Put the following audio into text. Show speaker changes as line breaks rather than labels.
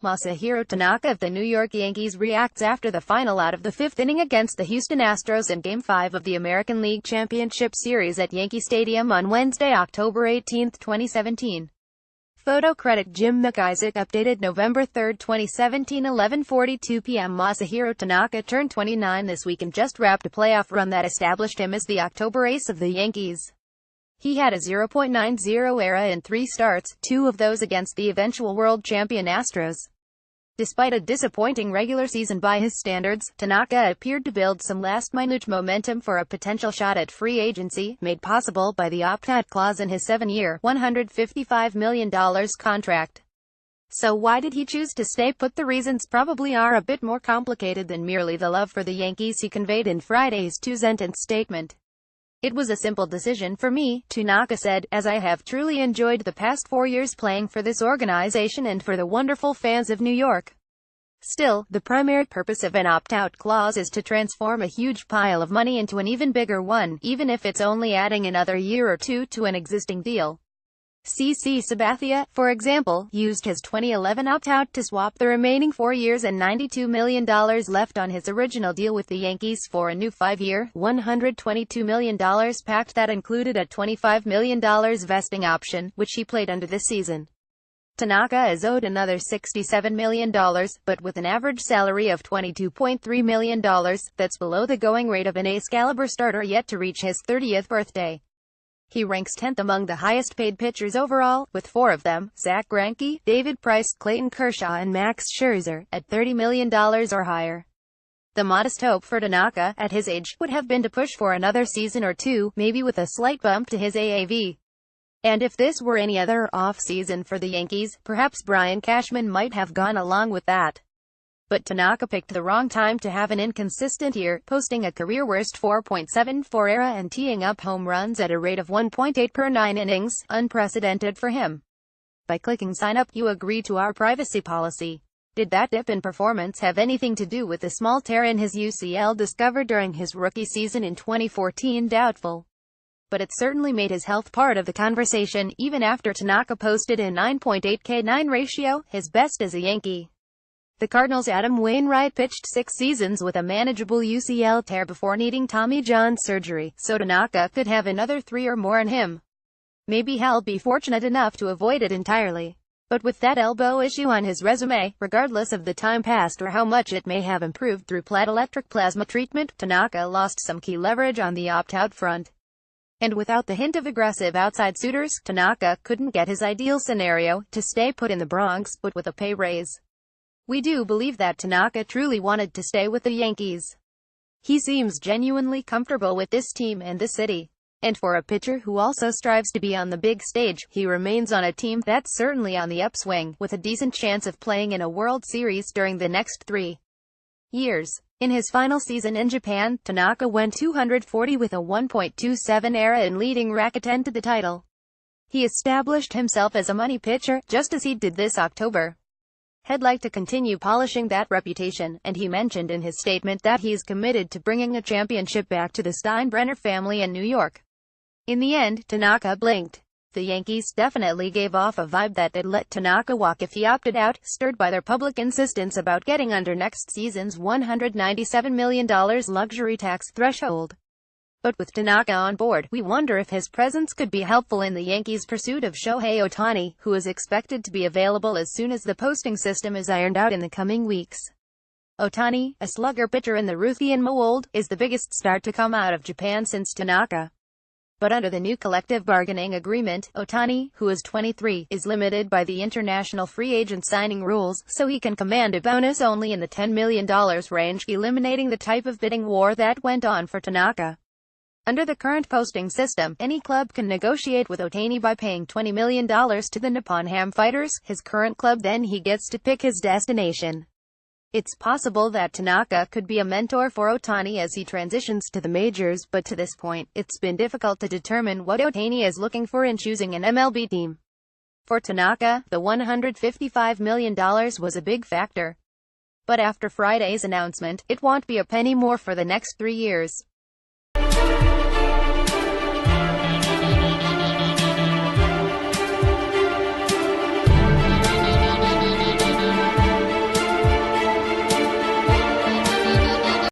Masahiro Tanaka of the New York Yankees reacts after the final out of the fifth inning against the Houston Astros in Game 5 of the American League Championship Series at Yankee Stadium on Wednesday, October 18, 2017. Photo credit Jim McIsaac. Updated November 3, 2017, 11:42 p.m. Masahiro Tanaka turned 29 this week and just wrapped a playoff run that established him as the October ace of the Yankees. He had a .90 ERA in 3 starts, 2 of those against the eventual world champion Astros. Despite a disappointing regular season by his standards, Tanaka appeared to build some last-minute momentum for a potential shot at free agency, made possible by the opt-out clause in his 7-year, $155 million contract. So why did he choose to stay put? The reasons probably are a bit more complicated than merely the love for the Yankees he conveyed in Friday's 2-sentence statement. "It was a simple decision for me," Tanaka said, "as I have truly enjoyed the past 4 years playing for this organization and for the wonderful fans of New York. Still, the primary purpose of an opt-out clause is to transform a huge pile of money into an even bigger one, even if it's only adding another year or 2 to an existing deal." CC Sabathia, for example, used his 2011 opt-out to swap the remaining 4 years and $92 million left on his original deal with the Yankees for a new 5-year, $122 million pact that included a $25 million vesting option, which he played under this season. Tanaka is owed another $67 million, but with an average salary of $22.3 million, that's below the going rate of an ace-caliber starter yet to reach his 30th birthday. He ranks 10th among the highest-paid pitchers overall, with 4 of them, Zack Greinke, David Price, Clayton Kershaw and Max Scherzer, at $30 million or higher. The modest hope for Tanaka, at his age, would have been to push for another season or 2, maybe with a slight bump to his AAV. And if this were any other off-season for the Yankees, perhaps Brian Cashman might have gone along with that. But Tanaka picked the wrong time to have an inconsistent year, posting a career-worst 4.74 ERA and teeing up home runs at a rate of 1.8 per 9 innings, unprecedented for him. By clicking sign up, you agree to our privacy policy. Did that dip in performance have anything to do with the small tear in his UCL discovered during his rookie season in 2014? Doubtful. But it certainly made his health part of the conversation, even after Tanaka posted a 9.8 K9 ratio, his best as a Yankee. The Cardinals' Adam Wainwright pitched 6 seasons with a manageable UCL tear before needing Tommy John surgery, so Tanaka could have another 3 or more in him. Maybe he'll be fortunate enough to avoid it entirely. But with that elbow issue on his resume, regardless of the time passed or how much it may have improved through electric plasma treatment, Tanaka lost some key leverage on the opt-out front. And without the hint of aggressive outside suitors, Tanaka couldn't get his ideal scenario, to stay put in the Bronx, but with a pay raise. We do believe that Tanaka truly wanted to stay with the Yankees. He seems genuinely comfortable with this team and the city. And for a pitcher who also strives to be on the big stage, he remains on a team that's certainly on the upswing, with a decent chance of playing in a World Series during the next 3 years. In his final season in Japan, Tanaka went 240 with a 1.27 ERA and leading Rakuten to the title. He established himself as a money pitcher, just as he did this October. He'd like to continue polishing that reputation, and he mentioned in his statement that he's committed to bringing a championship back to the Steinbrenner family in New York. In the end, Tanaka blinked. The Yankees definitely gave off a vibe that they'd let Tanaka walk if he opted out, stirred by their public insistence about getting under next season's $197 million luxury tax threshold. But with Tanaka on board, we wonder if his presence could be helpful in the Yankees' pursuit of Shohei Ohtani, who is expected to be available as soon as the posting system is ironed out in the coming weeks. Ohtani, a slugger pitcher in the Ruthian mold, is the biggest star to come out of Japan since Tanaka. But under the new collective bargaining agreement, Ohtani, who is 23, is limited by the international free agent signing rules, so he can command a bonus only in the $10 million range, eliminating the type of bidding war that went on for Tanaka. Under the current posting system, any club can negotiate with Ohtani by paying $20 million to the Nippon Ham Fighters, his current club, then he gets to pick his destination. It's possible that Tanaka could be a mentor for Ohtani as he transitions to the majors, but to this point, it's been difficult to determine what Ohtani is looking for in choosing an MLB team. For Tanaka, the $155 million was a big factor. But after Friday's announcement, it won't be a penny more for the next 3 years.